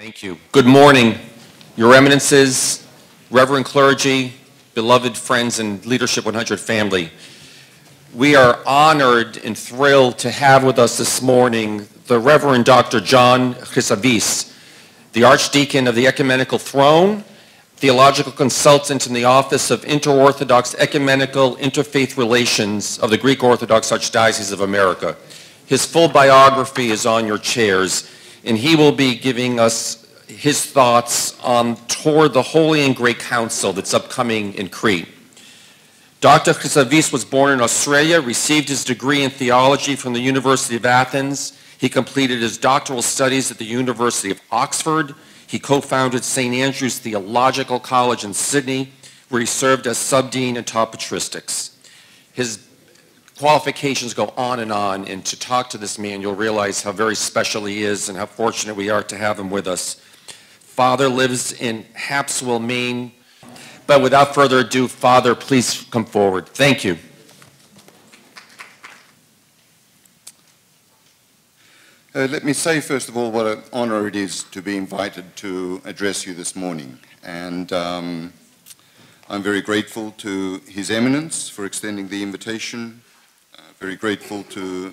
Thank you. Good morning, Your Eminences, Reverend clergy, beloved friends, and Leadership 100 family. We are honored and thrilled to have with us this morning the Reverend Dr. John Chryssavgis, the Archdeacon of the Ecumenical Throne, theological consultant in the Office of Inter-Orthodox Ecumenical Interfaith Relations of the Greek Orthodox Archdiocese of America. His full biography is on your chairs, and he will be giving us his thoughts toward the Holy and Great Council that's upcoming in Crete. Dr. Chryssavgis was born in Australia, received his degree in theology from the University of Athens. He completed his doctoral studies at the University of Oxford. He co-founded St. Andrew's Theological College in Sydney, where he served as subdean in taught patristics. His qualifications go on, and to talk to this man, you'll realize how very special he is and how fortunate we are to have him with us. Father lives in Hapswell, Maine. But without further ado, Father, please come forward. Thank you. Let me say, first of all, what an honor it is to be invited to address you this morning. And I'm very grateful to His Eminence for extending the invitation. Very grateful to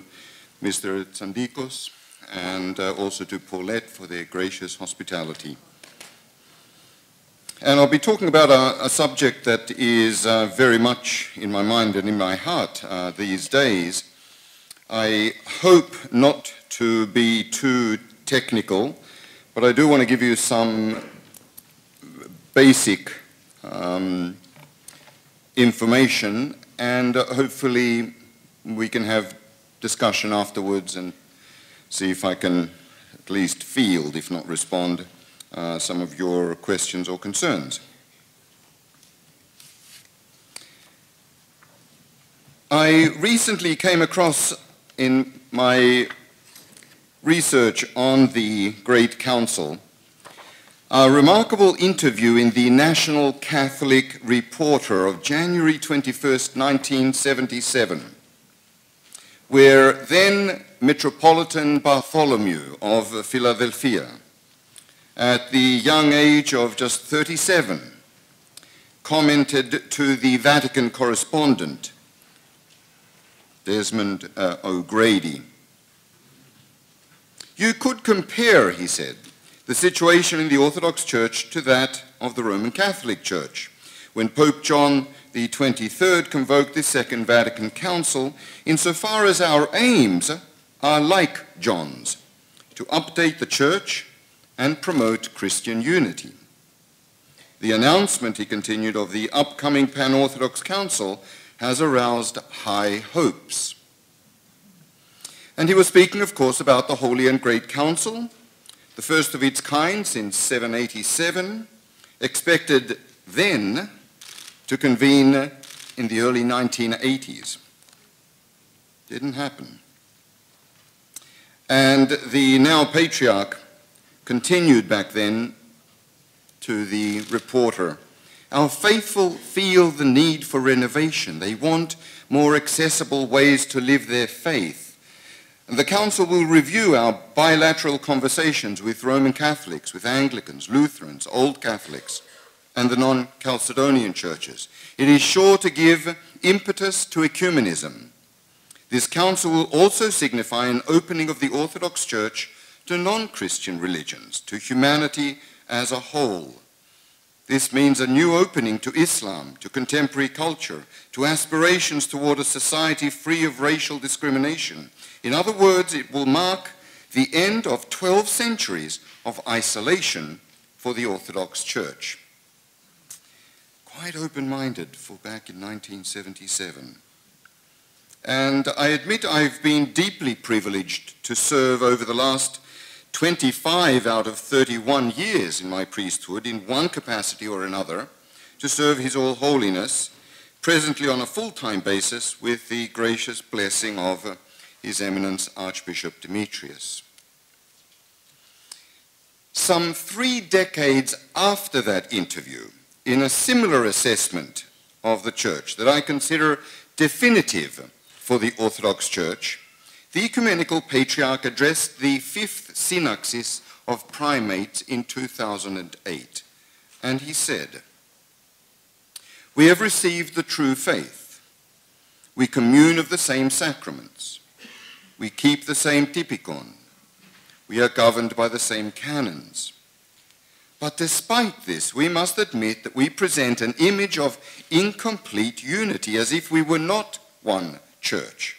Mr. Tsandikos and also to Paulette for their gracious hospitality. And I'll be talking about a subject that is very much in my mind and in my heart these days. I hope not to be too technical, but I do want to give you some basic information, and hopefully we can have discussion afterwards and see if I can at least field, if not respond, some of your questions or concerns. I recently came across in my research on the Great Council a remarkable interview in the National Catholic Reporter of January 21st, 1977. where then Metropolitan Bartholomew of Philadelphia, at the young age of just 37, commented to the Vatican correspondent, Desmond O'Grady. You could compare, he said, the situation in the Orthodox Church to that of the Roman Catholic Church, when Pope John the 23rd convoked the Second Vatican Council, insofar as our aims are like John's, to update the Church and promote Christian unity. The announcement, he continued, of the upcoming Pan-Orthodox Council has aroused high hopes. And he was speaking, of course, about the Holy and Great Council, the first of its kind since 787, expected then to convene in the early 1980s. Didn't happen. And the now Patriarch continued back then to the reporter, our faithful feel the need for renovation. They want more accessible ways to live their faith. And the Council will review our bilateral conversations with Roman Catholics, with Anglicans, Lutherans, Old Catholics, and the non-Chalcedonian churches. It is sure to give impetus to ecumenism. This council will also signify an opening of the Orthodox Church to non-Christian religions, to humanity as a whole. This means a new opening to Islam, to contemporary culture, to aspirations toward a society free of racial discrimination. In other words, it will mark the end of 12 centuries of isolation for the Orthodox Church. Quite open-minded for back in 1977. And I admit I've been deeply privileged to serve over the last 25 out of 31 years in my priesthood in one capacity or another, to serve His All Holiness, presently on a full-time basis with the gracious blessing of His Eminence Archbishop DIMITRIOS. Some 3 decades after that interview, in a similar assessment of the Church that I consider definitive for the Orthodox Church, the Ecumenical Patriarch addressed the 5th Synaxis of Primates in 2008. And he said, "We have received the true faith. We commune of the same sacraments. We keep the same typikon. We are governed by the same canons. But despite this, we must admit that we present an image of incomplete unity, as if we were not one church,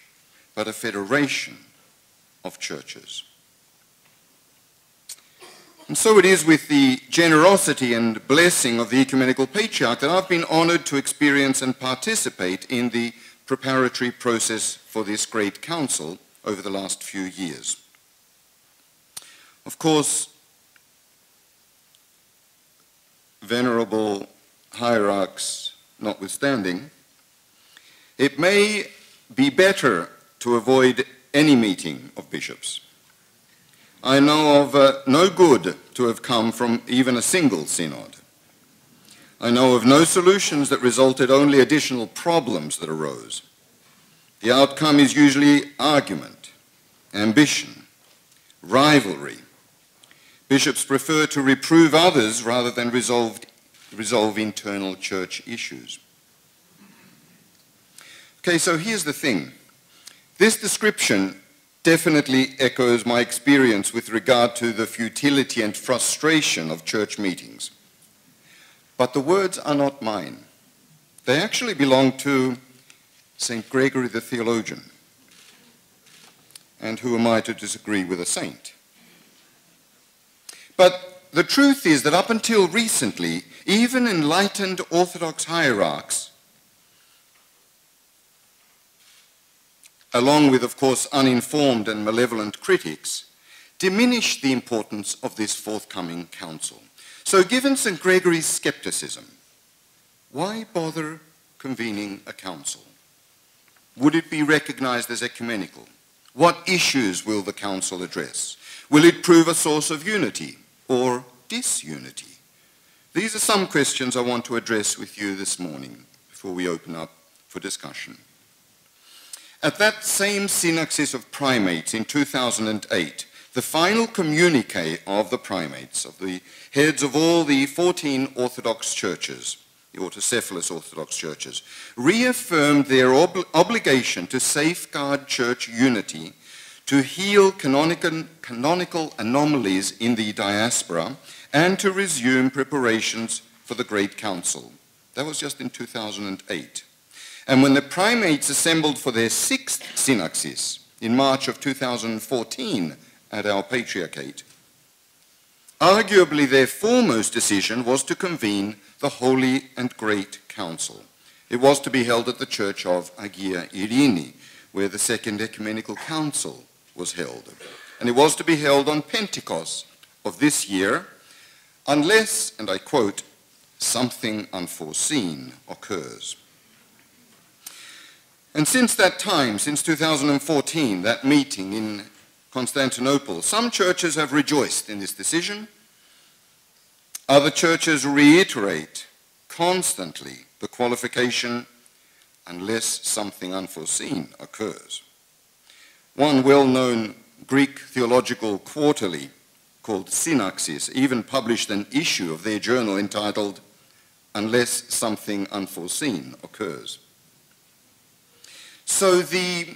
but a federation of churches." And so it is with the generosity and blessing of the Ecumenical Patriarch that I've been honored to experience and participate in the preparatory process for this great council over the last few years. Of course, venerable hierarchs notwithstanding, it may be better to avoid any meeting of bishops. I know of no good to have come from even a single synod. I know of no solutions that resulted, only additional problems that arose. The outcome is usually argument, ambition, rivalry. Bishops prefer to reprove others rather than resolve internal church issues. Okay, so here's the thing. This description definitely echoes my experience with regard to the futility and frustration of church meetings. But the words are not mine. They actually belong to St. Gregory the theologian. And who am I to disagree with a saint? But the truth is that up until recently, even enlightened Orthodox hierarchs, along with, of course, uninformed and malevolent critics, diminish the importance of this forthcoming council. So given St. Gregory's skepticism, why bother convening a council? Would it be recognized as ecumenical? What issues will the council address? Will it prove a source of unity or disunity? These are some questions I want to address with you this morning before we open up for discussion. At that same synaxis of primates in 2008, the final communique of the primates, of the heads of all the 14 Orthodox churches, the autocephalous Orthodox churches, reaffirmed their obligation to safeguard church unity, to heal canonical anomalies in the diaspora, and to resume preparations for the Great Council. That was just in 2008. And when the primates assembled for their 6th synaxis in March of 2014 at our Patriarchate, arguably their foremost decision was to convene the Holy and Great Council. It was to be held at the Church of Agia Irini, where the Second Ecumenical Council was held. And it was to be held on Pentecost of this year, unless, and I quote, "something unforeseen occurs." And since that time, since 2014, that meeting in Constantinople, some churches have rejoiced in this decision. Other churches reiterate constantly the qualification, "unless something unforeseen occurs." One well-known Greek theological quarterly called Synaxis even published an issue of their journal entitled, "Unless Something Unforeseen Occurs." So the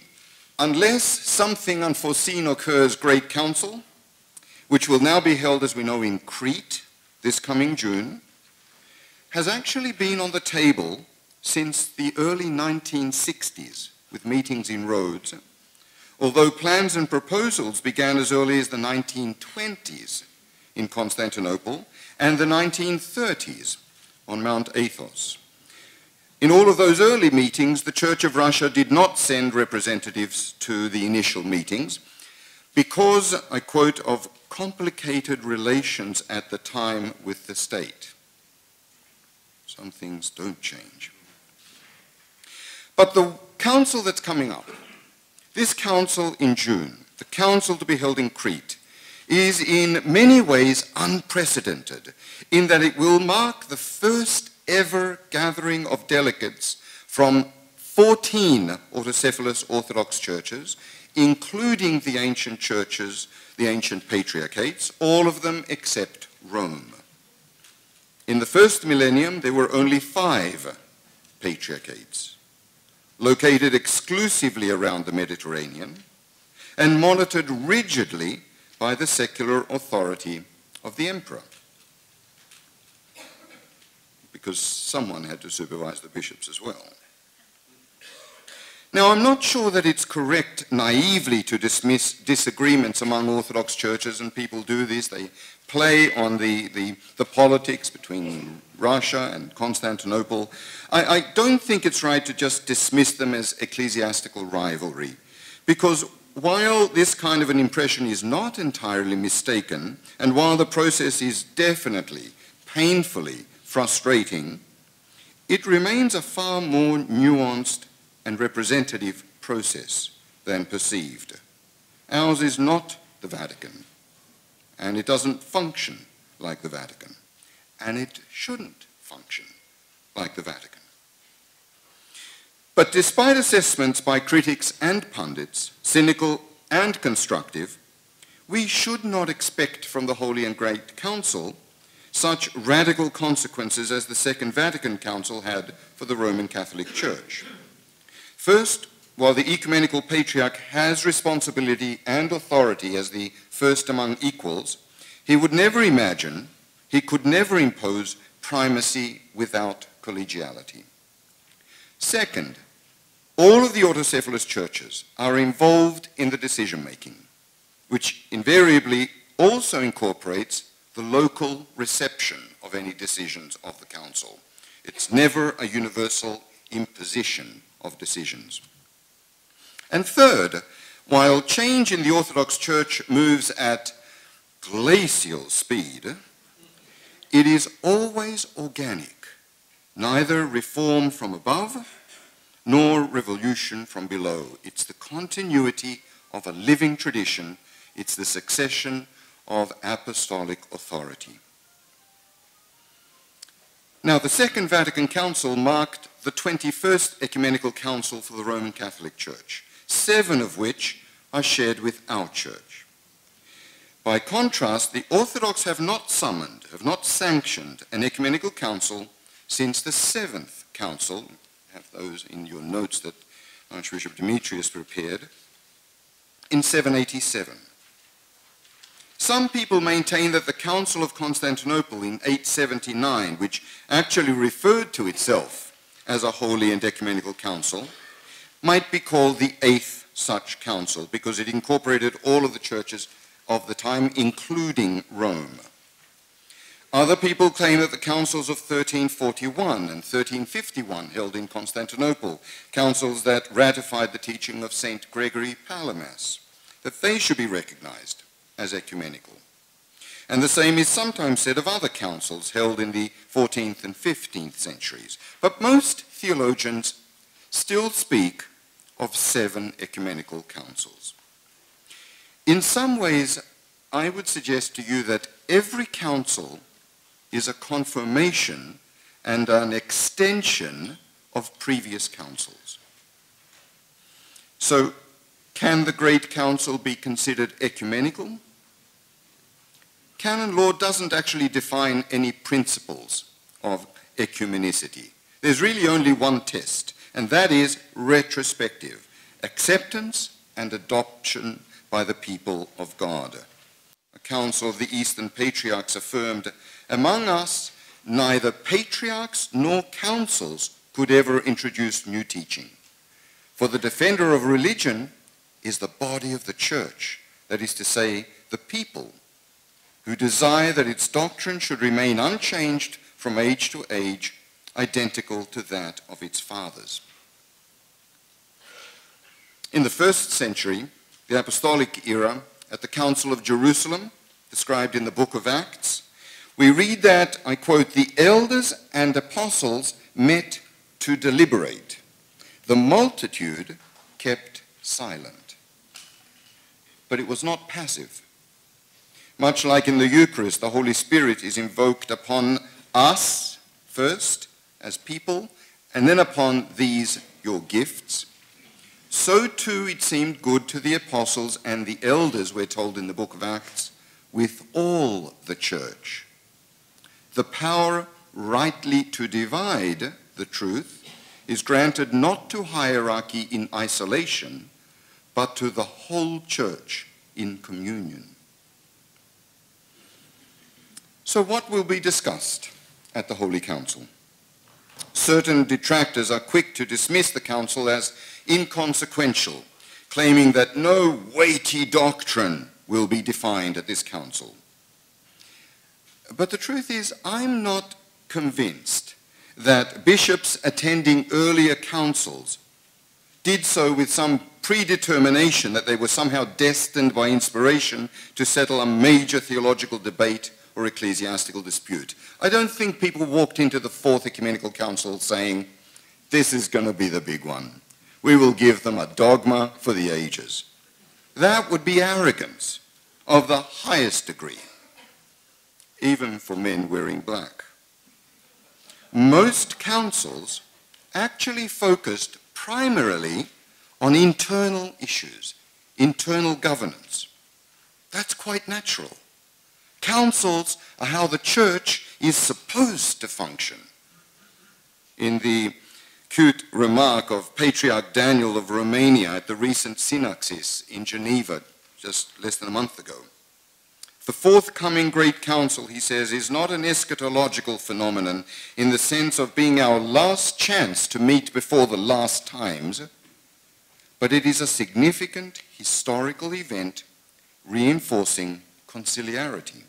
"unless something unforeseen occurs" Great Council, which will now be held, as we know, in Crete this coming June, has actually been on the table since the early 1960s with meetings in Rhodes, although plans and proposals began as early as the 1920s in Constantinople and the 1930s on Mount Athos. In all of those early meetings, the Church of Russia did not send representatives to the initial meetings because, I quote, "of complicated relations at the time with the state." Some things don't change. But the council that's coming up, this council in June, the council to be held in Crete, is in many ways unprecedented in that it will mark the first ever gathering of delegates from 14 autocephalous Orthodox churches, including the ancient churches, the ancient patriarchates, all of them except Rome. In the first millennium, there were only 5 patriarchates, located exclusively around the Mediterranean and monitored rigidly by the secular authority of the emperor, because someone had to supervise the bishops as well. Now, I'm not sure that it's correct naively to dismiss disagreements among Orthodox churches, and people do this. They play on the politics between Russia and Constantinople. I don't think it's right to just dismiss them as ecclesiastical rivalry, because while this kind of an impression is not entirely mistaken, and while the process is definitely, painfully frustrating, it remains a far more nuanced and representative process than perceived. Ours is not the Vatican, and it doesn't function like the Vatican, and it shouldn't function like the Vatican. But despite assessments by critics and pundits, cynical and constructive, we should not expect from the Holy and Great Council such radical consequences as the Second Vatican Council had for the Roman Catholic Church. First, while the Ecumenical Patriarch has responsibility and authority as the first among equals, he would never imagine, he could never impose primacy without collegiality. Second, all of the autocephalous churches are involved in the decision-making, which invariably also incorporates the local reception of any decisions of the Council. It's never a universal imposition of decisions. And third, while change in the Orthodox Church moves at glacial speed, it is always organic, neither reform from above nor revolution from below. It's the continuity of a living tradition. It's the succession of apostolic authority. Now, the Second Vatican Council marked the 21st Ecumenical Council for the Roman Catholic Church, 7 of which are shared with our Church. By contrast, the Orthodox have not sanctioned an Ecumenical Council since the 7th Council. You have those in your notes that Archbishop DIMITRIOS prepared, in 787. Some people maintain that the Council of Constantinople in 879, which actually referred to itself as a holy and ecumenical council, might be called the 8th such council because it incorporated all of the churches of the time, including Rome. Other people claim that the councils of 1341 and 1351 held in Constantinople, councils that ratified the teaching of St. Gregory Palamas, that they should be recognized as ecumenical. And the same is sometimes said of other councils held in the 14th and 15th centuries. But most theologians still speak of 7 ecumenical councils. In some ways, I would suggest to you that every council is a confirmation and an extension of previous councils. So, can the Great Council be considered ecumenical? Canon law doesn't actually define any principles of ecumenicity. There's really only one test, and that is retrospective, acceptance and adoption by the people of God. A council of the Eastern Patriarchs affirmed, "Among us, neither patriarchs nor councils could ever introduce new teaching. For the defender of religion is the body of the church, that is to say, the people, who desire that its doctrine should remain unchanged from age to age, identical to that of its fathers." In the 1st century, the Apostolic era, at the Council of Jerusalem, described in the book of Acts, we read that, I quote, "The elders and apostles met to deliberate. The multitude kept silent." But it was not passive. Much like in the Eucharist, the Holy Spirit is invoked upon us first as people, and then upon these, your gifts. so too it seemed good to the apostles and the elders, we're told in the book of Acts, with all the church. The power rightly to divide the truth is granted not to hierarchy in isolation, but to the whole church in communion. So what will be discussed at the Holy Council? Certain detractors are quick to dismiss the council as inconsequential, claiming that no weighty doctrine will be defined at this council. But the truth is, I'm not convinced that bishops attending earlier councils did so with some predetermination that they were somehow destined by inspiration to settle a major theological debate or ecclesiastical dispute. I don't think people walked into the Fourth Ecumenical Council saying, this is going to be the big one. We will give them a dogma for the ages. That would be arrogance of the highest degree, even for men wearing black. Most councils actually focused primarily on internal issues, internal governance. That's quite natural. Councils are how the church is supposed to function. In the cute remark of Patriarch Daniel of Romania at the recent Synaxis in Geneva just less than a month ago, the forthcoming Great Council, he says, is not an eschatological phenomenon in the sense of being our last chance to meet before the last times, but it is a significant historical event reinforcing conciliarity.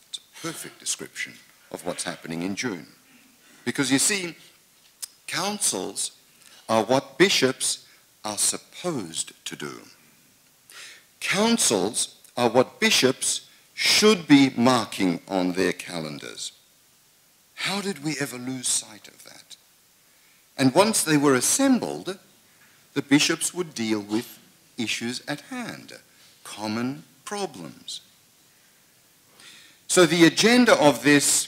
It's a perfect description of what's happening in June. Because you see, councils are what bishops are supposed to do. Councils are what bishops should be marking on their calendars. How did we ever lose sight of that? And once they were assembled, the bishops would deal with issues at hand, common problems. So the agenda of this,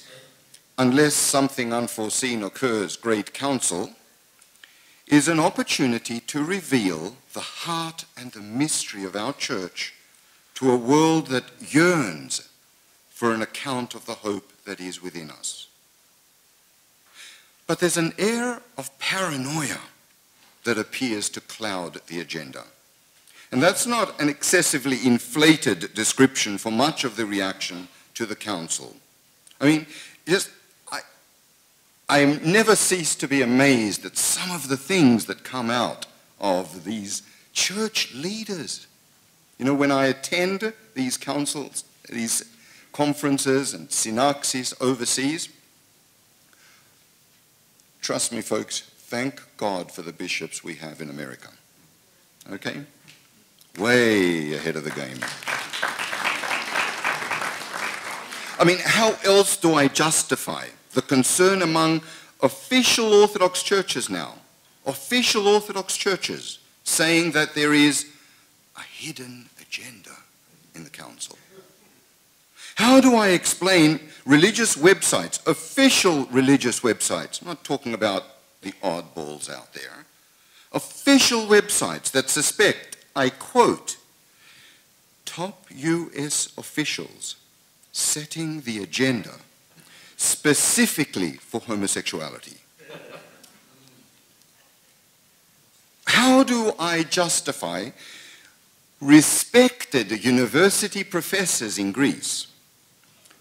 unless something unforeseen occurs, Great Council, is an opportunity to reveal the heart and the mystery of our church to a world that yearns for an account of the hope that is within us. But there's an air of paranoia that appears to cloud the agenda. And that's not an excessively inflated description for much of the reaction to the council. I mean, I never cease to be amazed at some of the things that come out of these church leaders. You know, when I attend these councils, these conferences and synaxes overseas, trust me, folks, thank God for the bishops we have in America. Okay? Way ahead of the game. I mean, how else do I justify the concern among official Orthodox churches now, official Orthodox churches, saying that there is a hidden agenda in the council? How do I explain religious websites, official religious websites, I'm not talking about the oddballs out there, official websites that suspect, I quote, top US officials setting the agenda specifically for homosexuality? How do I justify respected university professors in Greece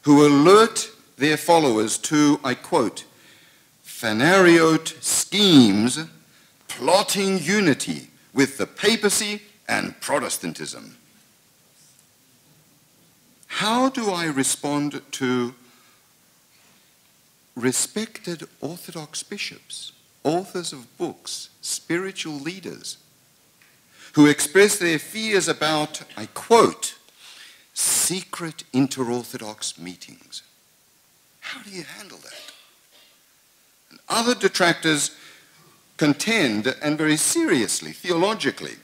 who alert their followers to, I quote, phanariote schemes plotting unity with the papacy and Protestantism? How do I respond to respected Orthodox bishops, authors of books, spiritual leaders, who express their fears about, I quote, secret inter-Orthodox meetings? How do you handle that? And other detractors contend, and very seriously, theologically,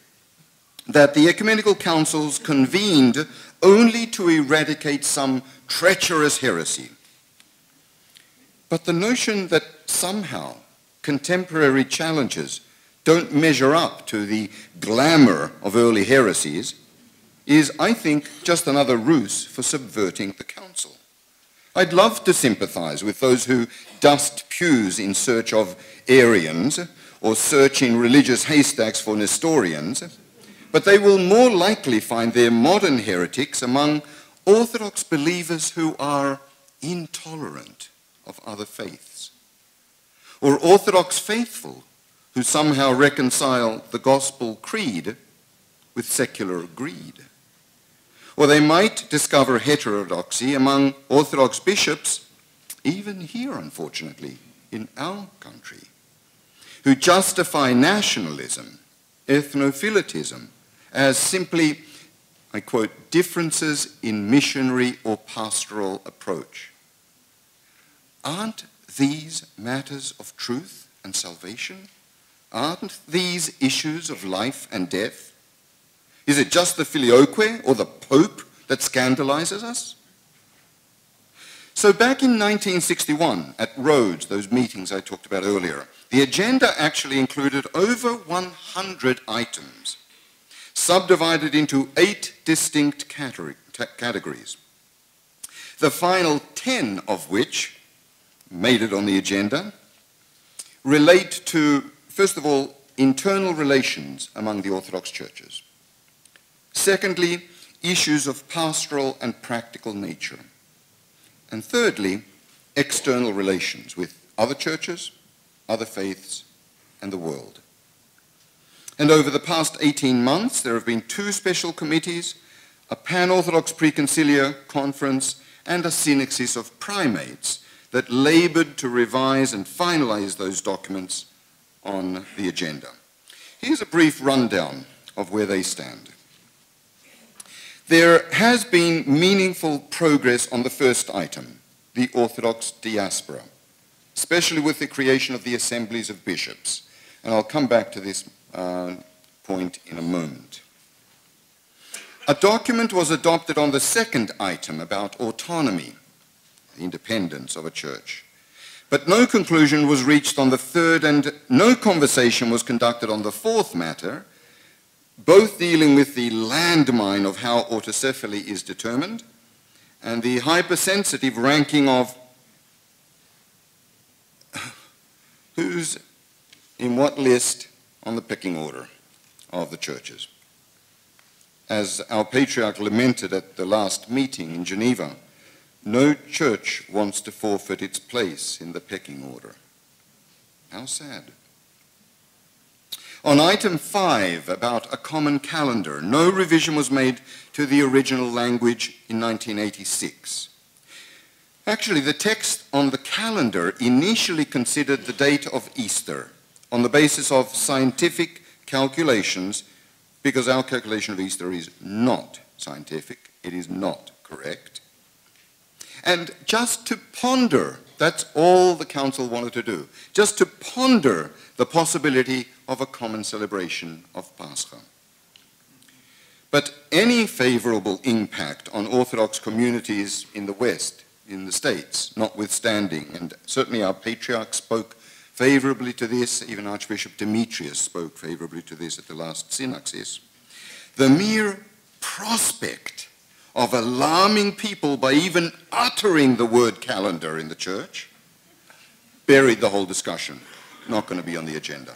that the ecumenical councils convened only to eradicate some treacherous heresy. But the notion that somehow contemporary challenges don't measure up to the glamour of early heresies is, I think, just another ruse for subverting the council. I'd love to sympathize with those who dust pews in search of Arians or search in religious haystacks for Nestorians, but they will more likely find their modern heretics among Orthodox believers who are intolerant of other faiths, or Orthodox faithful who somehow reconcile the gospel creed with secular greed. Or they might discover heterodoxy among Orthodox bishops, even here, unfortunately, in our country, who justify nationalism, ethnophilitism, as simply, I quote, differences in missionary or pastoral approach. Aren't these matters of truth and salvation? Aren't these issues of life and death? Is it just the filioque or the Pope that scandalizes us? So back in 1961 at Rhodes, those meetings I talked about earlier, the agenda actually included over 100 items, subdivided into 8 distinct categories. The final 10 of which made it on the agenda relate to, first of all, internal relations among the Orthodox churches. Secondly, issues of pastoral and practical nature. And thirdly, external relations with other churches, other faiths, and the world. And over the past 18 months, there have been 2 special committees, a pan-Orthodox preconciliar conference, and a synexis of primates that labored to revise and finalize those documents on the agenda. Here's a brief rundown of where they stand. There has been meaningful progress on the first item, the Orthodox diaspora, especially with the creation of the assemblies of bishops. And I'll come back to this point in a moment. A document was adopted on the second item about autonomy, the independence of a church. But no conclusion was reached on the third, and no conversation was conducted on the fourth matter, both dealing with the landmine of how autocephaly is determined and the hypersensitive ranking of who's in what list on the pecking order of the churches. As our patriarch lamented at the last meeting in Geneva, no church wants to forfeit its place in the pecking order. How sad. On item 5, about a common calendar, no revision was made to the original language in 1986. Actually, the text on the calendar initially considered the date of Easter on the basis of scientific calculations, because our calculation of Easter is not scientific, it is not correct. And just to ponder, that's all the council wanted to do, just to ponder the possibility of a common celebration of Pascha. But any favorable impact on Orthodox communities in the West, in the States, notwithstanding, and certainly our patriarch spoke favorably to this, even Archbishop DIMITRIOS spoke favorably to this at the last synaxis, the mere prospect of alarming people by even uttering the word calendar in the church buried the whole discussion. Not going to be on the agenda.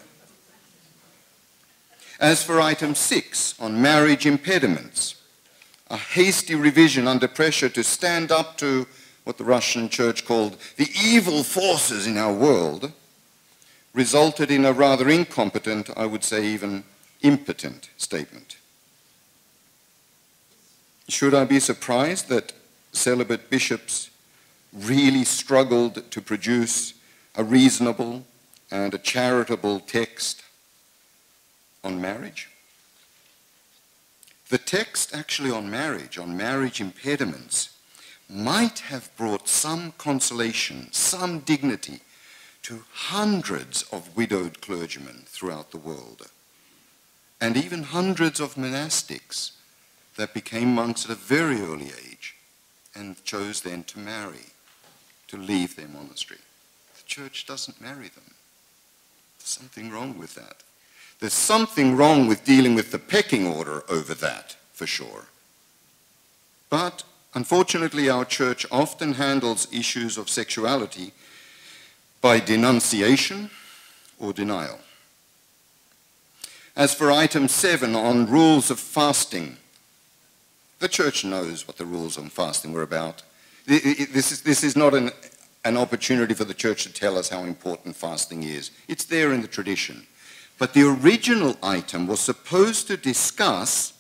As for item 6, on marriage impediments, a hasty revision under pressure to stand up to what the Russian church called the evil forces in our world, resulted in a rather incompetent, I would say even impotent statement. Should I be surprised that celibate bishops really struggled to produce a reasonable and a charitable text on marriage? The text actually on marriage impediments, might have brought some consolation, some dignity to hundreds of widowed clergymen throughout the world, and even hundreds of monastics that became monks at a very early age and chose then to marry, to leave their monastery. The church doesn't marry them. There's something wrong with that. There's something wrong with dealing with the pecking order over that, for sure. But unfortunately, our church often handles issues of sexuality by denunciation or denial. As for item 7 on rules of fasting, the church knows what the rules on fasting were about. This is not an opportunity for the church to tell us how important fasting is. It's there in the tradition. But the original item was supposed to discuss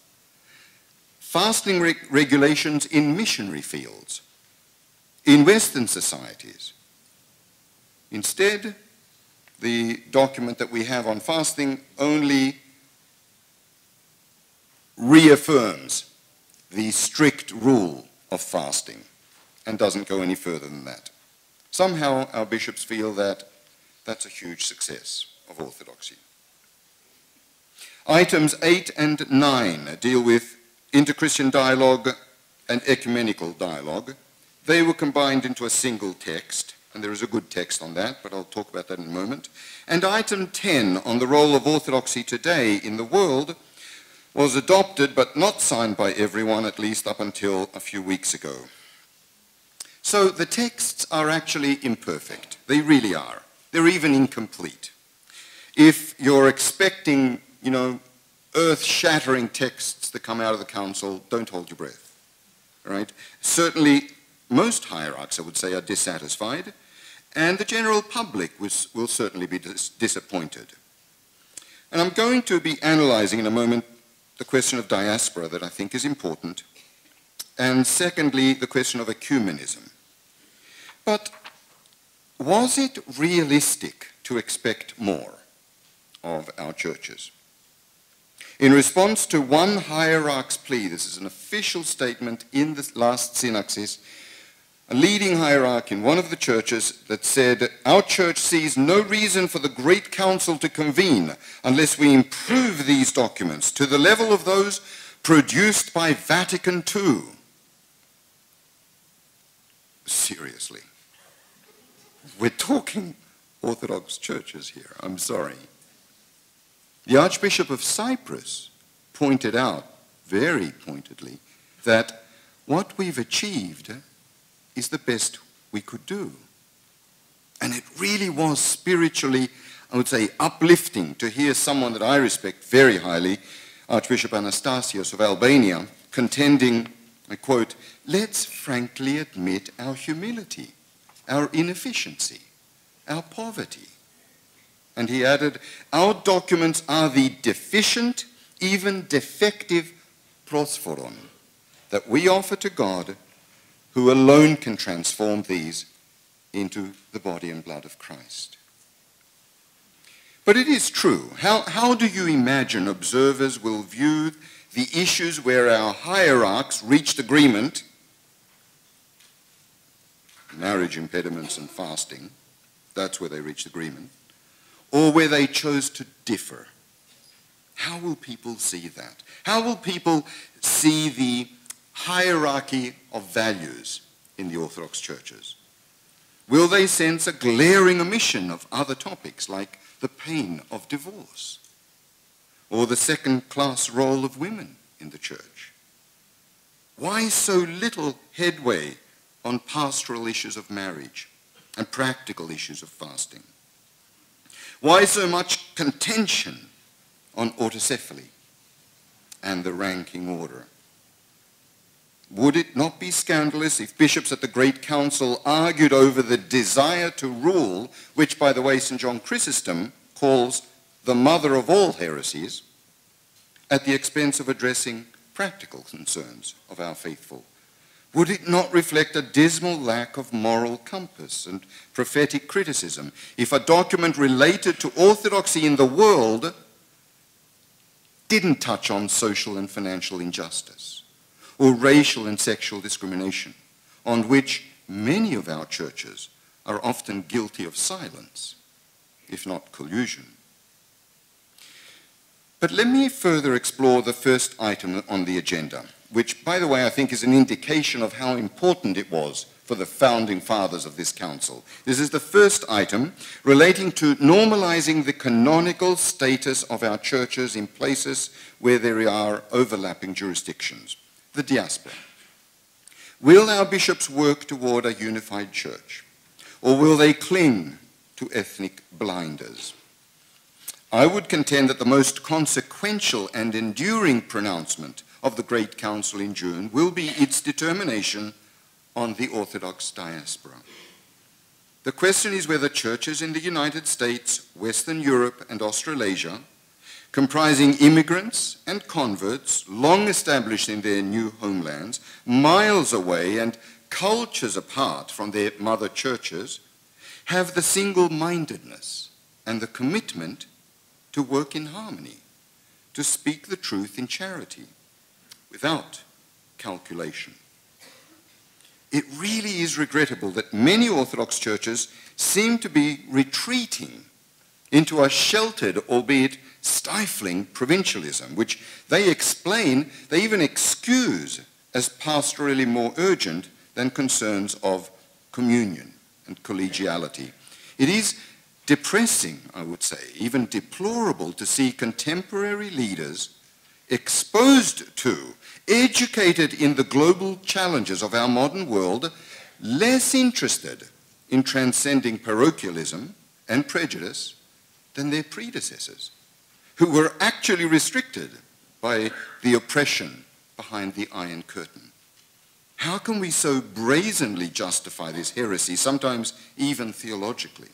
fasting regulations in missionary fields, in Western societies. Instead, the document that we have on fasting only reaffirms the strict rule of fasting and doesn't go any further than that. Somehow our bishops feel that that's a huge success of orthodoxy. Items 8 and 9 deal with inter-Christian dialogue and ecumenical dialogue. They were combined into a single text, and there is a good text on that, but I'll talk about that in a moment. And item 10 on the role of orthodoxy today in the world was adopted but not signed by everyone, at least up until a few weeks ago. So the texts are actually imperfect. They really are. They're even incomplete. If you're expecting, earth-shattering texts that come out of the council, don't hold your breath. Right? Certainly, most hierarchs, I would say, are dissatisfied, and the general public will certainly be disappointed. And I'm going to be analyzing in a moment the question of diaspora that I think is important, and secondly, the question of ecumenism. But was it realistic to expect more of our churches? In response to one hierarch's plea, this is an official statement in the last synaxis, a leading hierarch in one of the churches that said, "Our church sees no reason for the Great Council to convene unless we improve these documents to the level of those produced by Vatican II." Seriously. We're talking Orthodox churches here, I'm sorry. The Archbishop of Cyprus pointed out, very pointedly, that what we've achieved is the best we could do. And it really was spiritually, I would say, uplifting to hear someone that I respect very highly, Archbishop Anastasios of Albania, contending, I quote, "Let's frankly admit our humility, our inefficiency, our poverty." And he added, "Our documents are the deficient, even defective prosphoron that we offer to God, who alone can transform these into the body and blood of Christ." But it is true. How do you imagine observers will view the issues where our hierarchs reached agreement, marriage impediments and fasting, that's where they reached agreement, or where they chose to differ? How will people see that? How will people see the hierarchy of values in the Orthodox churches? Will they sense a glaring omission of other topics like the pain of divorce or the second-class role of women in the church? Why so little headway on pastoral issues of marriage and practical issues of fasting? Why so much contention on autocephaly and the ranking order? Would it not be scandalous if bishops at the Great Council argued over the desire to rule, which, by the way, St. John Chrysostom calls the mother of all heresies, at the expense of addressing practical concerns of our faithful? Would it not reflect a dismal lack of moral compass and prophetic criticism if a document related to orthodoxy in the world didn't touch on social and financial injustice or racial and sexual discrimination, on which many of our churches are often guilty of silence, if not collusion? But let me further explore the first item on the agenda, which, by the way, I think is an indication of how important it was for the founding fathers of this council. This is the first item relating to normalizing the canonical status of our churches in places where there are overlapping jurisdictions, the diaspora. Will our bishops work toward a unified church, or will they cling to ethnic blinders? I would contend that the most consequential and enduring pronouncement of the Great Council in June will be its determination on the Orthodox diaspora. The question is whether churches in the United States, Western Europe, and Australasia, comprising immigrants and converts long established in their new homelands, miles away and cultures apart from their mother churches, have the single-mindedness and the commitment to work in harmony, to speak the truth in charity, without calculation. It really is regrettable that many Orthodox churches seem to be retreating into a sheltered, albeit stifling, provincialism, which they explain, they even excuse as pastorally more urgent than concerns of communion and collegiality. It is depressing, I would say, even deplorable to see contemporary leaders exposed to, educated in the global challenges of our modern world, less interested in transcending parochialism and prejudice than their predecessors, who were actually restricted by the oppression behind the Iron Curtain. How can we so brazenly justify this heresy, sometimes even theologically?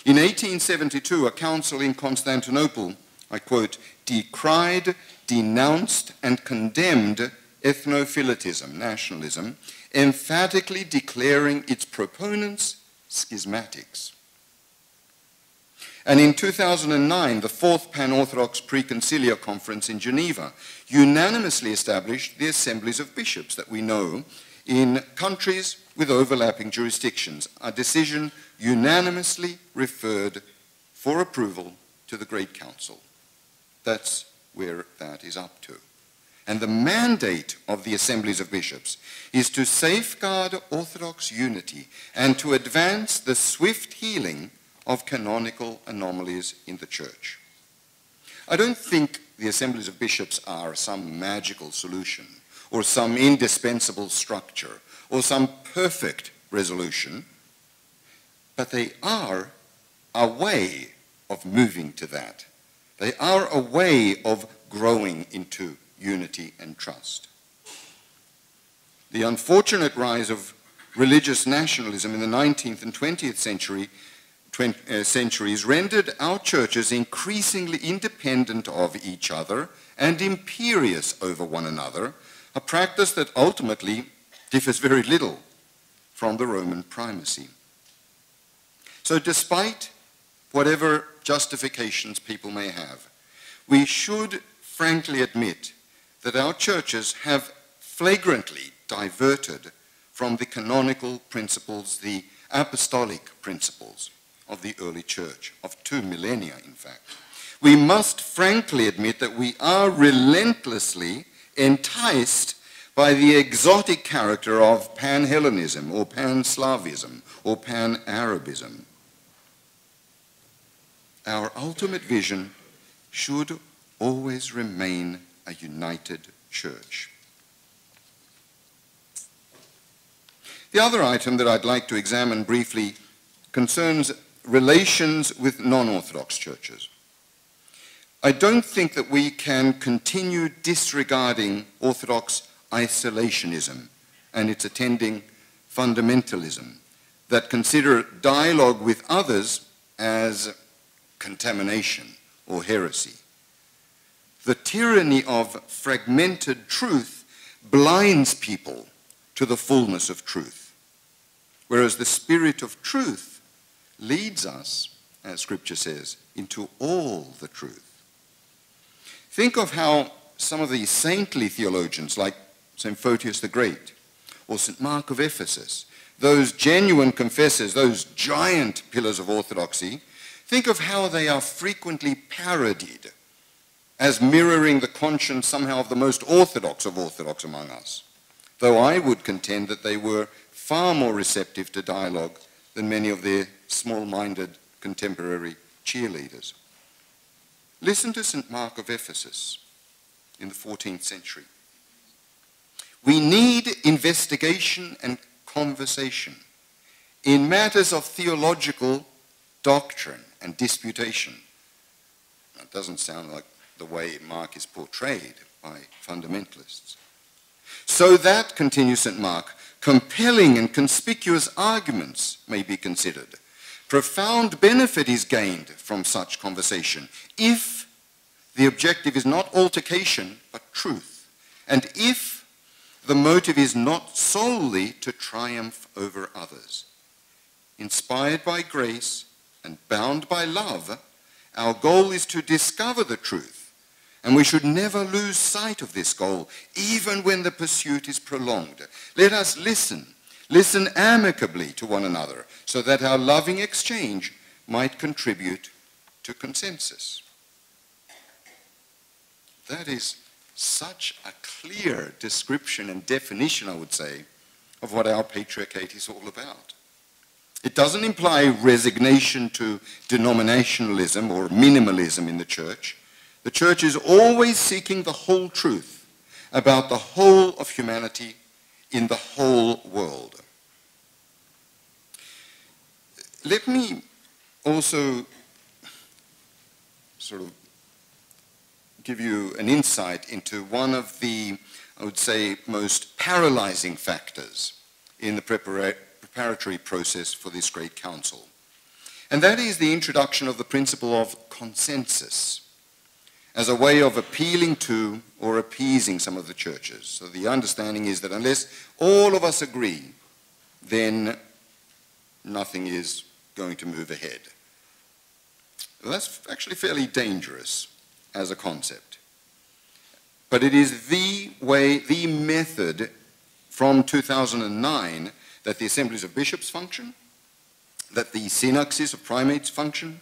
In 1872, a council in Constantinople, I quote, decried, denounced, and condemned ethnophilatism, nationalism, emphatically declaring its proponents schismatics. And in 2009, the Fourth Pan-Orthodox Preconciliar Conference in Geneva unanimously established the assemblies of bishops that we know in countries with overlapping jurisdictions, a decision unanimously referred for approval to the Great Council. That's where that is up to. And the mandate of the assemblies of bishops is to safeguard Orthodox unity and to advance the swift healing of canonical anomalies in the Church. I don't think the assemblies of bishops are some magical solution or some indispensable structure or some perfect resolution, but they are a way of moving to that. They are a way of growing into unity and trust. The unfortunate rise of religious nationalism in the 19th and 20th centuries rendered our churches increasingly independent of each other and imperious over one another, a practice that ultimately differs very little from the Roman primacy. So despite whatever justifications people may have, we should frankly admit that our churches have flagrantly diverted from the canonical principles, the apostolic principles of the early church, of 2 millennia, in fact. We must frankly admit that we are relentlessly enticed by the exotic character of pan-Hellenism or pan-Slavism or pan-Arabism. Our ultimate vision should always remain a united church. The other item that I'd like to examine briefly concerns relations with non-Orthodox churches. I don't think that we can continue disregarding Orthodox isolationism and its attending fundamentalism that consider dialogue with others as contamination or heresy. The tyranny of fragmented truth blinds people to the fullness of truth, whereas the Spirit of truth leads us, as Scripture says, into all the truth. Think of how some of these saintly theologians, like St. Photius the Great or St. Mark of Ephesus, those genuine confessors, those giant pillars of orthodoxy, think of how they are frequently parodied as mirroring the conscience somehow of the most orthodox of orthodox among us, though I would contend that they were far more receptive to dialogue than many of their small-minded contemporary cheerleaders. Listen to St. Mark of Ephesus in the 14th century. We need investigation and conversation in matters of theological doctrine and disputation. That doesn't sound like the way Mark is portrayed by fundamentalists. So that, continues St. Mark, compelling and conspicuous arguments may be considered. Profound benefit is gained from such conversation if the objective is not altercation but truth, and if the motive is not solely to triumph over others. Inspired by grace and bound by love, our goal is to discover the truth, and we should never lose sight of this goal, even when the pursuit is prolonged. Let us listen amicably to one another, so that our loving exchange might contribute to consensus. That is such a clear description and definition, I would say, of what our patriarchate is all about. It doesn't imply resignation to denominationalism or minimalism in the church. The church is always seeking the whole truth about the whole of humanity in the whole world. Let me also sort of give you an insight into one of the, I would say, most paralyzing factors in the preparatory process for this great council. And that is the introduction of the principle of consensus as a way of appealing to or appeasing some of the churches. So the understanding is that unless all of us agree, then nothing is going to move ahead. Well, that's actually fairly dangerous as a concept. But it is the way, the method from 2009 that the assemblies of bishops function, that the synaxes of primates function,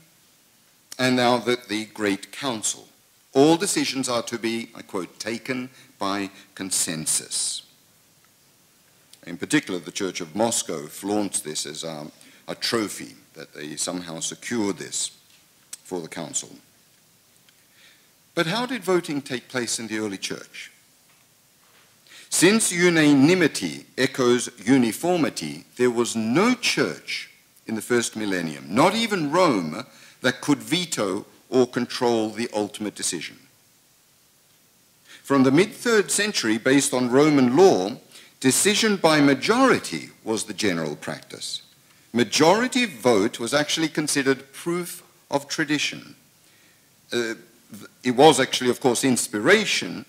and now that the Great Council. All decisions are to be, I quote, taken by consensus. In particular, the Church of Moscow flaunts this as a trophy, that they somehow secured this for the council. But how did voting take place in the early church? Since unanimity echoes uniformity, there was no church in the first millennium, not even Rome, that could veto or control the ultimate decision. From the mid-3rd century, based on Roman law, decision by majority was the general practice. Majority vote was actually considered proof of tradition. It was actually, of course, inspiration,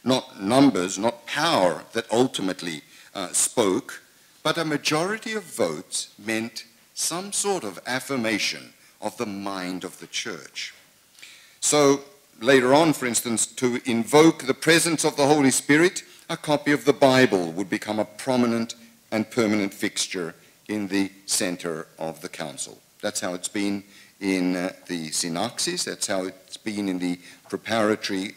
not numbers, not power, that ultimately spoke, but a majority of votes meant some sort of affirmation of the mind of the church. So later on, for instance, to invoke the presence of the Holy Spirit, a copy of the Bible would become a prominent and permanent fixture in the center of the council. That's how it's been in the synaxes, that's how it's been in the preparatory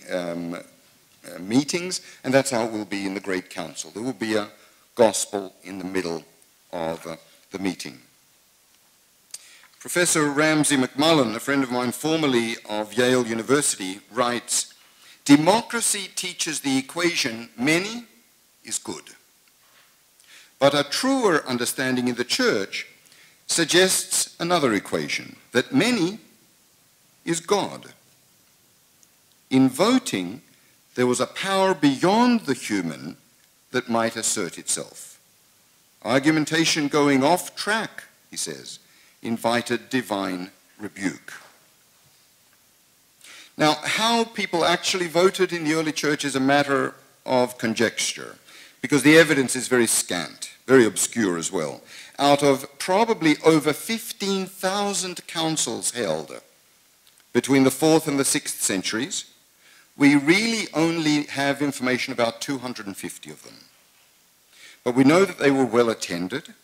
meetings, and that's how it will be in the Great Council. There will be a gospel in the middle of the meeting. Professor Ramsay McMullen, a friend of mine formerly of Yale University, writes, "Democracy teaches the equation many is good. But a truer understanding in the church suggests another equation, that many is God. In voting, there was a power beyond the human that might assert itself. Argumentation going off track," he says, "invited divine rebuke." Now, how people actually voted in the early church is a matter of conjecture, because the evidence is very scant, very obscure as well. Out of probably over 15,000 councils held between the 4th and the 6th centuries, we really only have information about 250 of them. But we know that they were well attended,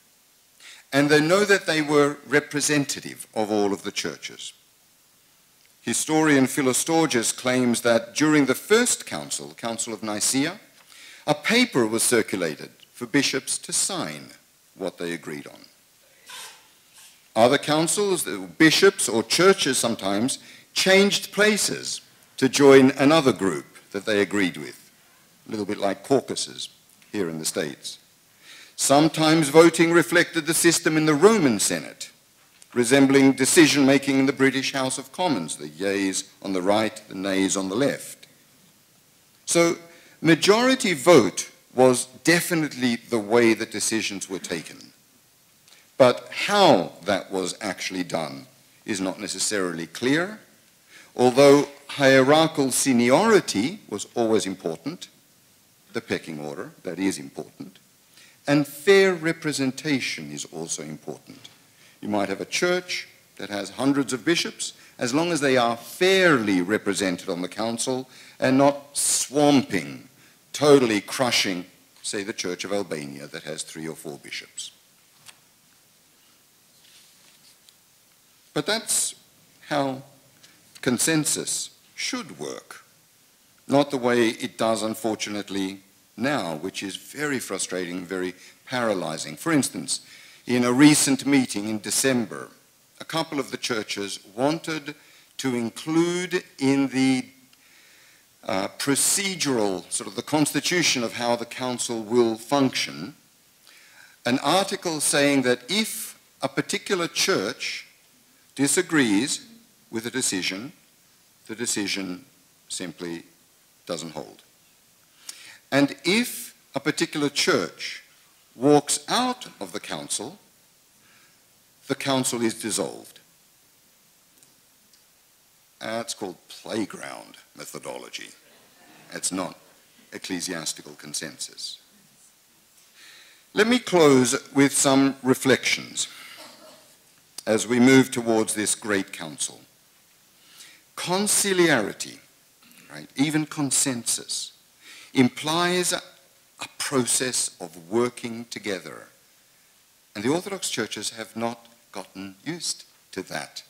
and they know that they were representative of all of the churches. Historian Philostorgus claims that during the first council, the Council of Nicaea, a paper was circulated for bishops to sign what they agreed on. Other councils, bishops or churches sometimes, changed places to join another group that they agreed with, a little bit like caucuses here in the States. Sometimes voting reflected the system in the Roman Senate, resembling decision-making in the British House of Commons, the yeas on the right, the nays on the left. So majority vote was definitely the way that decisions were taken. But how that was actually done is not necessarily clear, although hierarchical seniority was always important, the pecking order, that is important, and fair representation is also important. You might have a church that has hundreds of bishops, as long as they are fairly represented on the council and not swamping, totally crushing, say, the Church of Albania that has 3 or 4 bishops. But that's how consensus should work, not the way it does, unfortunately, now, which is very frustrating, very paralyzing. For instance, in a recent meeting in December, a couple of the churches wanted to include in the procedural, sort of the constitution of how the council will function, an article saying that if a particular church disagrees with a decision, the decision simply doesn't hold. And if a particular church walks out of the council is dissolved. That's called playground methodology. It's not ecclesiastical consensus. Let me close with some reflections as we move towards this great council. Conciliarity, right, even consensus, implies a process of working together. And the Orthodox churches have not gotten used to that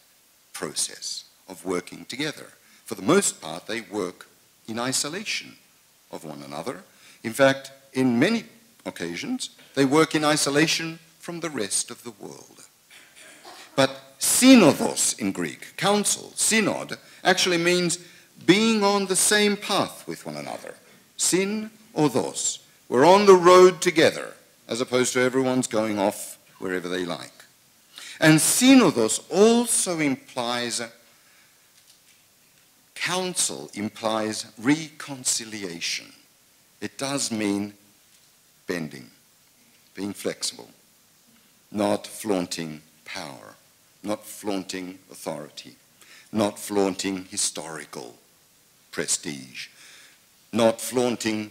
process of working together. For the most part, they work in isolation of one another. In fact, in many occasions, they work in isolation from the rest of the world. But synodos in Greek, council, synod, actually means being on the same path with one another. Syn odos. We're on the road together, as opposed to everyone's going off wherever they like. And synodos also implies, council implies reconciliation. It does mean bending, being flexible, not flaunting power, not flaunting authority, not flaunting historical prestige, not flaunting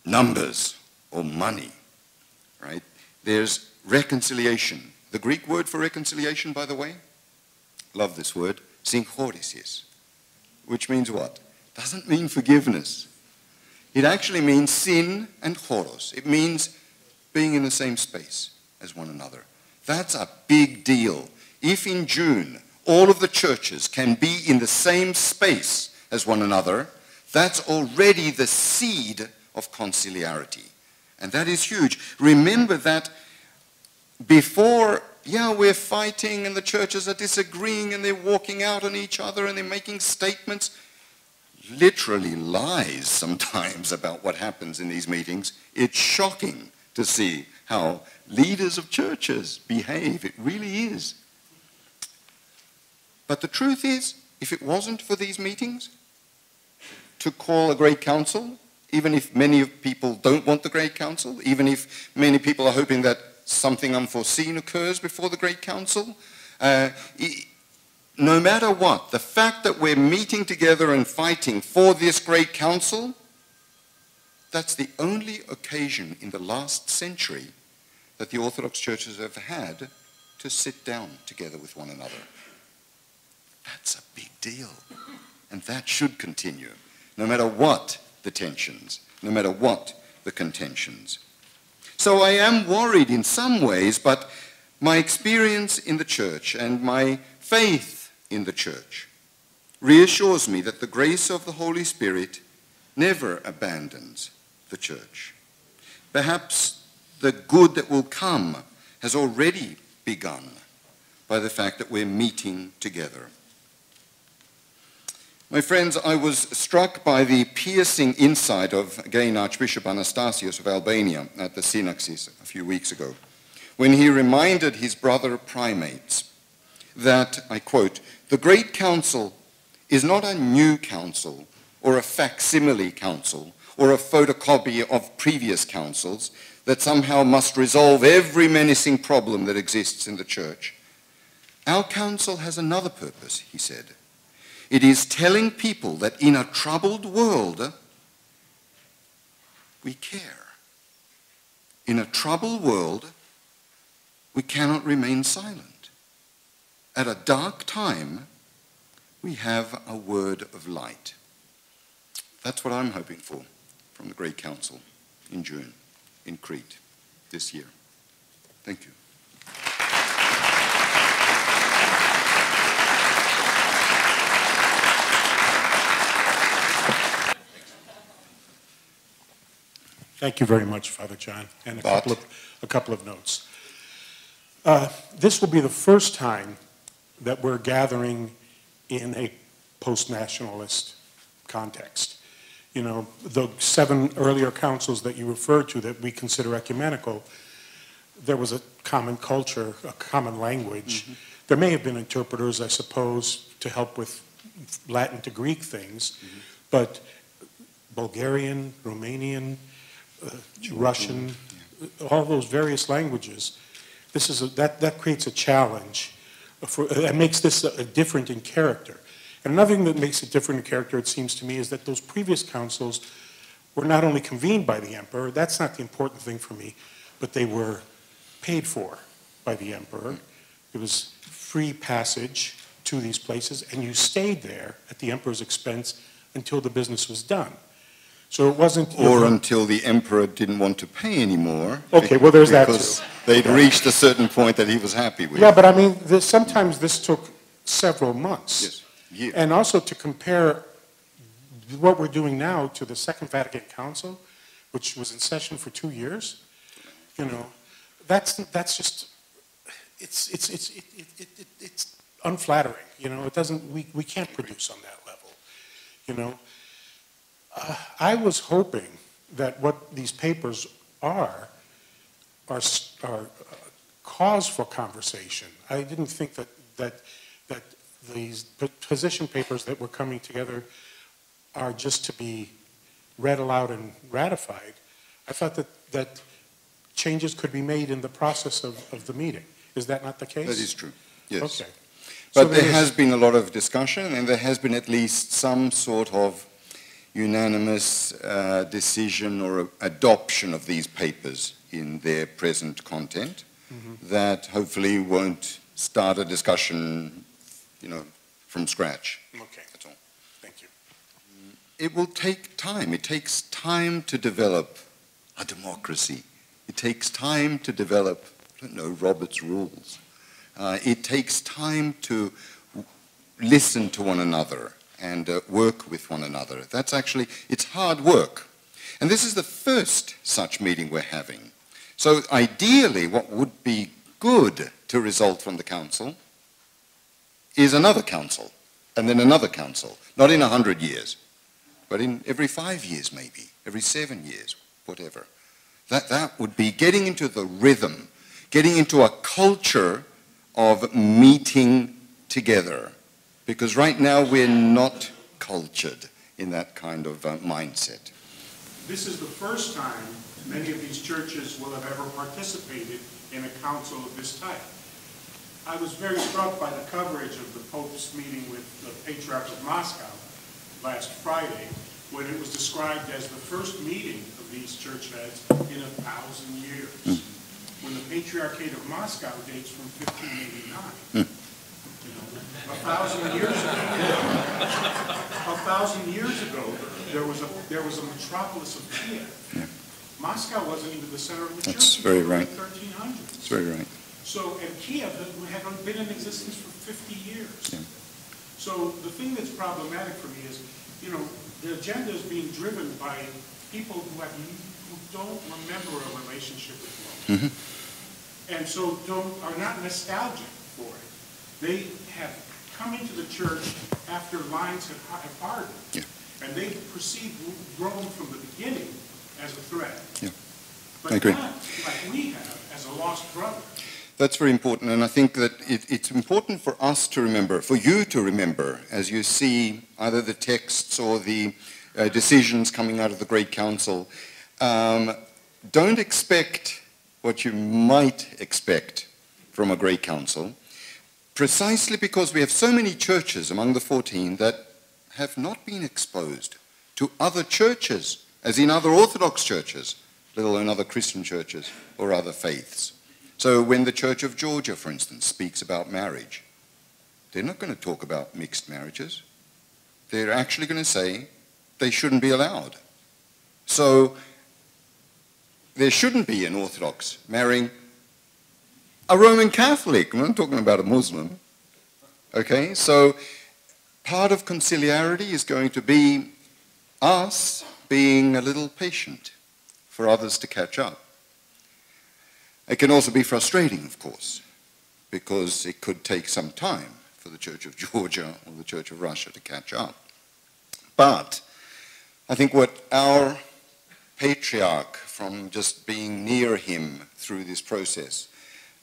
numbers or money, right? There's reconciliation. The Greek word for reconciliation, by the way, love this word, synchorisis, which means what? Doesn't mean forgiveness. It actually means sin and choros. It means being in the same space as one another. That's a big deal. If in June all of the churches can be in the same space as one another, that's already the seed of conciliarity. And that is huge. Remember that before, we're fighting and the churches are disagreeing and they're walking out on each other and they're making statements, literally lies sometimes about what happens in these meetings. It's shocking to see how leaders of churches behave. It really is. But the truth is, if it wasn't for these meetings, to call a great council, even if many people don't want the great council, even if many people are hoping that something unforeseen occurs before the great council, no matter what, the fact that we're meeting together and fighting for this great council, that's the only occasion in the last century that the Orthodox churches have had to sit down together with one another. That's a big deal. And that should continue, no matter what the tensions, no matter what the contentions. So I am worried in some ways, but my experience in the church and my faith in the church reassures me that the grace of the Holy Spirit never abandons the church. Perhaps the good that will come has already begun by the fact that we're meeting together. My friends, I was struck by the piercing insight of, again, Archbishop Anastasios of Albania at the Synaxis a few weeks ago, when he reminded his brother primates that, I quote, "The Great Council is not a new council or a facsimile council or a photocopy of previous councils that somehow must resolve every menacing problem that exists in the church. Our council has another purpose," he said. "It is telling people that in a troubled world, we care. In a troubled world, we cannot remain silent. At a dark time, we have a word of light." That's what I'm hoping for from the Great Council in June in Crete this year. Thank you. Thank you very much, Father John, and a couple of notes. This will be the first time that we're gathering in a post-nationalist context. You know, the 7 earlier councils that you referred to that we consider ecumenical, there was a common culture, a common language. Mm-hmm. There may have been interpreters, I suppose, to help with Latin to Greek things, mm-hmm. but Bulgarian, Romanian, Russian, all those various languages, that creates a challenge. That makes this different in character. And another thing that makes it different in character, it seems to me, is that those previous councils were not only convened by the emperor, that's not the important thing for me, but they were paid for by the emperor. It was free passage to these places, and you stayed there at the emperor's expense until the business was done. So it wasn't... Or until the emperor didn't want to pay anymore. Okay, well, there's that too. Because they'd reached a certain point that he was happy with. Yeah, but I mean, sometimes this took several months. Yes. Yeah. And also to compare what we're doing now to the Second Vatican Council, which was in session for 2 years, you know, that's just, it's unflattering, you know, it doesn't, we can't produce on that level, you know. I was hoping that what these papers are cause for conversation. I didn't think that these position papers that were coming together are just to be read aloud and ratified. I thought that changes could be made in the process of the meeting. Is that not the case? That is true, yes. Okay. But so there has been a lot of discussion, and there has been at least some sort of unanimous decision or adoption of these papers in their present content, mm-hmm. that hopefully won't start a discussion, you know, from scratch. Okay. That's all. Thank you. It will take time. It takes time to develop a democracy. It takes time to develop, I don't know, Robert's rules. It takes time to listen to one another and work with one another. That's actually, it's hard work. And this is the first such meeting we're having. So ideally, what would be good to result from the council is another council, and then another council. Not in 100 years, but in every 5 years maybe, every 7 years, whatever. That would be getting into the rhythm, getting into a culture of meeting together. Because right now we're not cultured in that kind of mindset. This is the first time many of these churches will have ever participated in a council of this type. I was very struck by the coverage of the Pope's meeting with the Patriarch of Moscow last Friday, when it was described as the first meeting of these church heads in 1,000 years. When the Patriarchate of Moscow dates from 1589. 1,000 years ago, 1,000 years ago, there was a metropolis of Kiev. Yeah. Moscow wasn't even the center of the church. That's very right. 1300s. That's very right. So, and Kiev had been in existence for 50 years. Yeah. So the thing that's problematic for me is, you know, the agenda is being driven by people who don't remember a relationship with God. Mm-hmm. And so are not nostalgic for it. They have come into the church after lines have hardened. Yeah. And they perceive Rome from the beginning as a threat. Yeah. But I agree. not like we have as a lost brother. That's very important, and I think that it's important for us to remember, for you to remember, as you see either the texts or the decisions coming out of the Great Council. Don't expect what you might expect from a Great Council, precisely because we have so many churches among the 14 that have not been exposed to other churches, as in other Orthodox churches, let alone other Christian churches or other faiths. So when the Church of Georgia, for instance, speaks about marriage, they're not going to talk about mixed marriages. They're actually going to say they shouldn't be allowed. So there shouldn't be an Orthodox marrying a Roman Catholic. I'm not talking about a Muslim. Okay, so part of conciliarity is going to be us being a little patient for others to catch up. It can also be frustrating, of course, because it could take some time for the Church of Georgia or the Church of Russia to catch up. But I think what our patriarch, from just being near him through this process,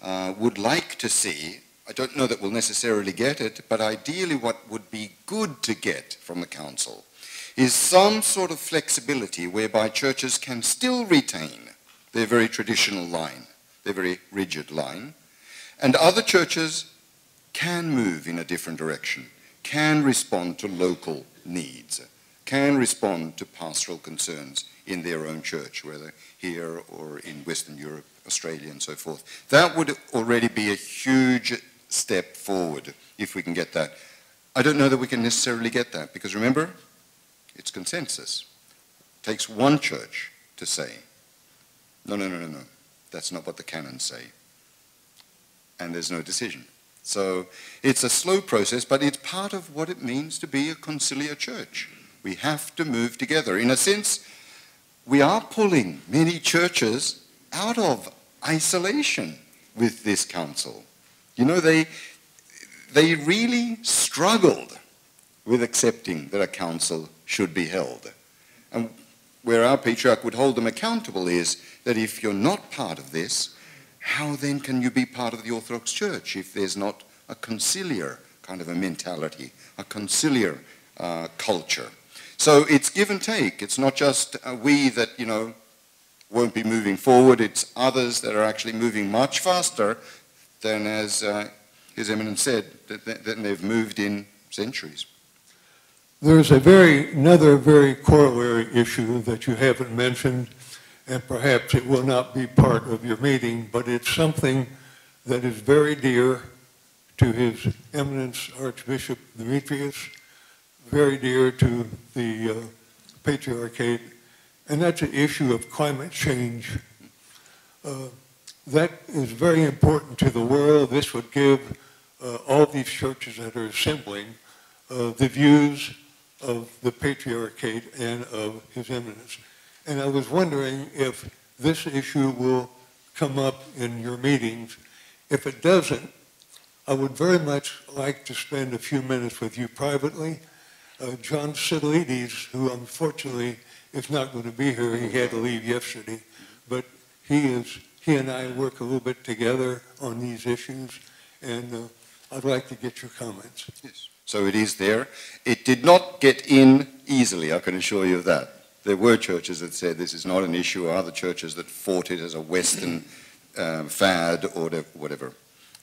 would like to see, I don't know that we'll necessarily get it, but ideally what would be good to get from the Council is some sort of flexibility whereby churches can still retain their very traditional line, their very rigid line, and other churches can move in a different direction, can respond to local needs, can respond to pastoral concerns in their own church, whether here or in Western Europe, Australia, and so forth. That would already be a huge step forward if we can get that. I don't know that we can necessarily get that, because remember, it's consensus. It takes one church to say, no, that's not what the canons say. And there's no decision. So it's a slow process, but it's part of what it means to be a conciliar church. We have to move together. In a sense, we are pulling many churches out of isolation with this council. You know, they really struggled with accepting that a council should be held. And where our patriarch would hold them accountable is that if you're not part of this, how then can you be part of the Orthodox Church if there's not a conciliar kind of a mentality, a conciliar culture? So it's give and take. It's not just we that, you know, won't be moving forward. It's others that are actually moving much faster than, as His Eminence said, that they've moved in centuries. There's another very corollary issue that you haven't mentioned, and perhaps it will not be part of your meeting, but it's something that is very dear to His Eminence Archbishop DIMITRIOS, very dear to the Patriarchate, and that's the issue of climate change. That is very important to the world. This would give all these churches that are assembling the views of the Patriarchate and of His Eminence. And I was wondering if this issue will come up in your meetings. If it doesn't, I would very much like to spend a few minutes with you privately. John Sidolides, who unfortunately is not going to be here, he had to leave yesterday, but he and I work a little bit together on these issues, and I'd like to get your comments. Yes. So it is there. It did not get in easily, I can assure you of that. There were churches that said this is not an issue, or other churches that fought it as a Western fad or whatever.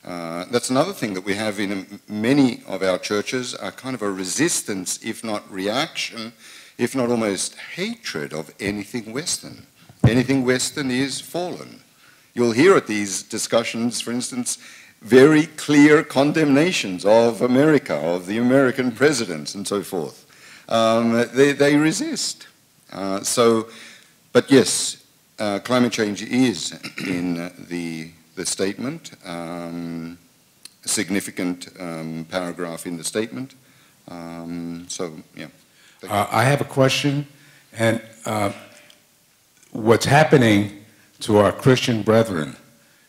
That's another thing that we have in many of our churches, a kind of a resistance, if not reaction, if not almost hatred of anything Western. Anything Western is fallen. You'll hear at these discussions, for instance, very clear condemnations of America, of the American presidents and so forth. They resist. But yes, climate change is in the statement, a significant paragraph in the statement. So, yeah. I have a question, and what's happening to our Christian brethren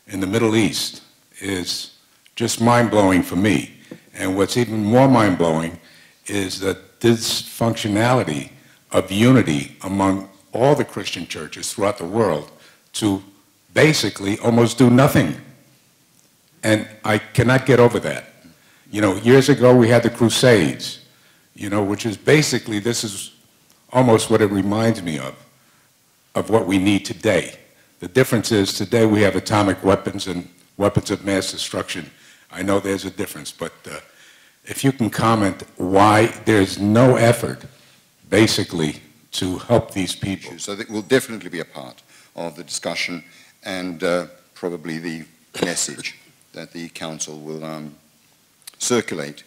in the Middle East is just mind-blowing for me. And what's even more mind-blowing is that this functionality of unity among all the Christian churches throughout the world to basically almost do nothing. And I cannot get over that. You know, years ago we had the Crusades, you know, which is basically, this is almost what it reminds me of what we need today. The difference is today we have atomic weapons and weapons of mass destruction. I know there's a difference, but if you can comment why there's no effort, basically, to help these people. So that will definitely be a part of the discussion and probably the message that the Council will circulate.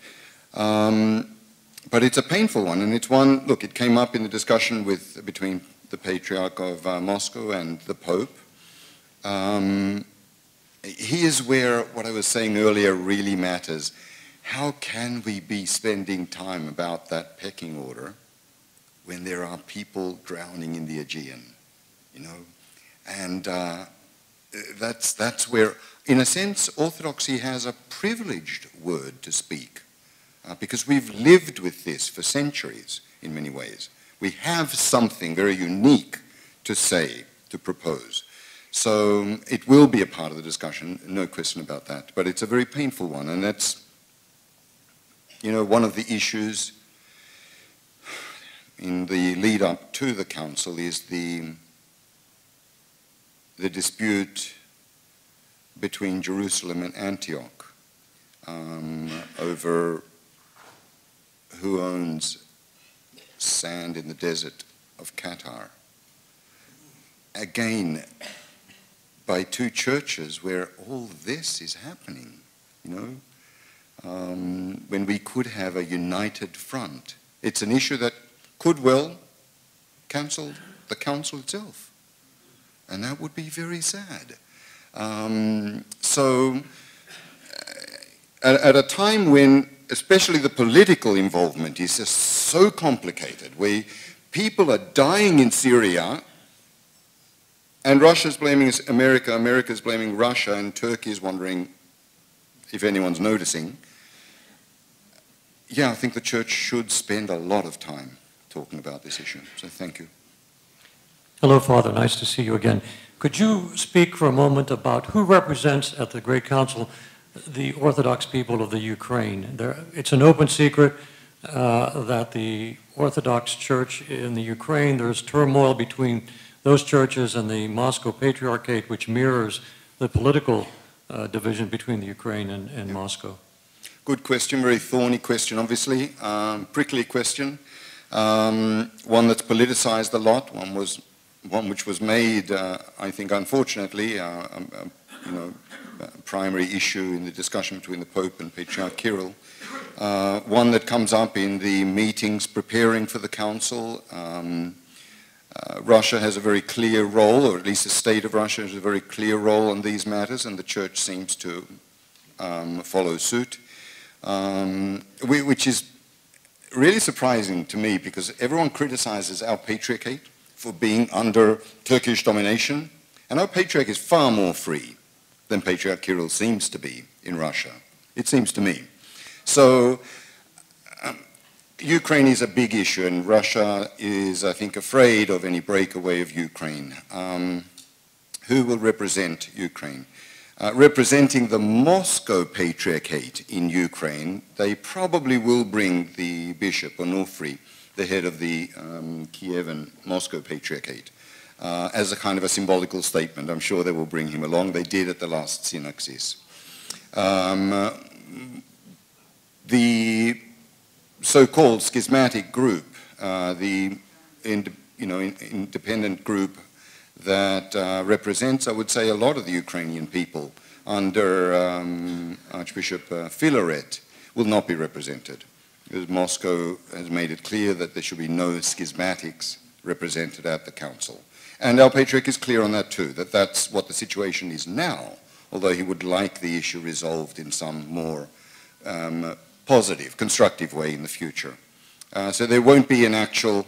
But it's a painful one, and it's one, look, it came up in the discussion between the Patriarch of Moscow and the Pope. Here's where what I was saying earlier really matters. How can we be spending time about that pecking order when there are people drowning in the Aegean, you know? And that's where, in a sense, Orthodoxy has a privileged word to speak because we've lived with this for centuries in many ways. We have something very unique to say, to propose. So it will be a part of the discussion, no question about that. But it's a very painful one, and that's, you know, one of the issues in the lead up to the Council is the dispute between Jerusalem and Antioch over who owns sand in the desert of Qatar. Again, by two churches where all this is happening, you know, when we could have a united front. It's an issue that could well cancel the Council itself, and that would be very sad. So at a time when especially the political involvement is just so complicated, where people are dying in Syria, and Russia's blaming America, America's blaming Russia, and Turkey is wondering if anyone's noticing. Yeah, I think the Church should spend a lot of time talking about this issue. So thank you. Hello, Father. Nice to see you again. Could you speak for a moment about who represents at the Great Council the Orthodox people of the Ukraine? It's an open secret that the Orthodox Church in the Ukraine, there's turmoil between those churches and the Moscow Patriarchate, which mirrors the political division between the Ukraine and Moscow. Good question, very thorny question, obviously, prickly question, one that's politicized a lot, one which was made, I think, unfortunately, you know, primary issue in the discussion between the Pope and Patriarch Kirill, one that comes up in the meetings preparing for the Council. Russia has a very clear role, or at least the state of Russia has a very clear role on these matters, and the Church seems to follow suit, which is really surprising to me because everyone criticizes our Patriarchate for being under Turkish domination, and our Patriarch is far more free than Patriarch Kirill seems to be in Russia, it seems to me. So Ukraine is a big issue, and Russia is, I think, afraid of any breakaway of Ukraine. Who will represent Ukraine? Representing the Moscow Patriarchate in Ukraine, they probably will bring the Bishop Onufry, the head of the Kiev and Moscow Patriarchate, as a kind of a symbolical statement. I'm sure they will bring him along. They did at the last Synaxis. The so-called schismatic group, the independent group that represents, I would say, a lot of the Ukrainian people under Archbishop Filaret, will not be represented, because Moscow has made it clear that there should be no schismatics represented at the Council. And our Patriarch is clear on that too, that that's what the situation is now, although he would like the issue resolved in some more positive, constructive way in the future. So there won't be an actual,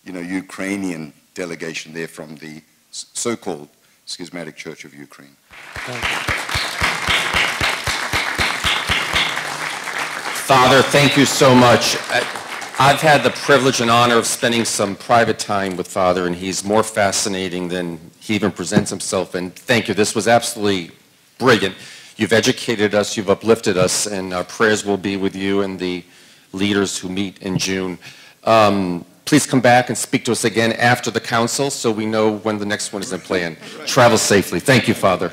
Ukrainian delegation there from the so-called Schismatic Church of Ukraine. Father, thank you so much. I've had the privilege and honor of spending some private time with Father, and he's more fascinating than he even presents himself. And thank you. This was absolutely brilliant. You've educated us, you've uplifted us, and our prayers will be with you and the leaders who meet in June. Please come back and speak to us again after the council so we know when the next one is in plan. Travel safely. Thank you, Father.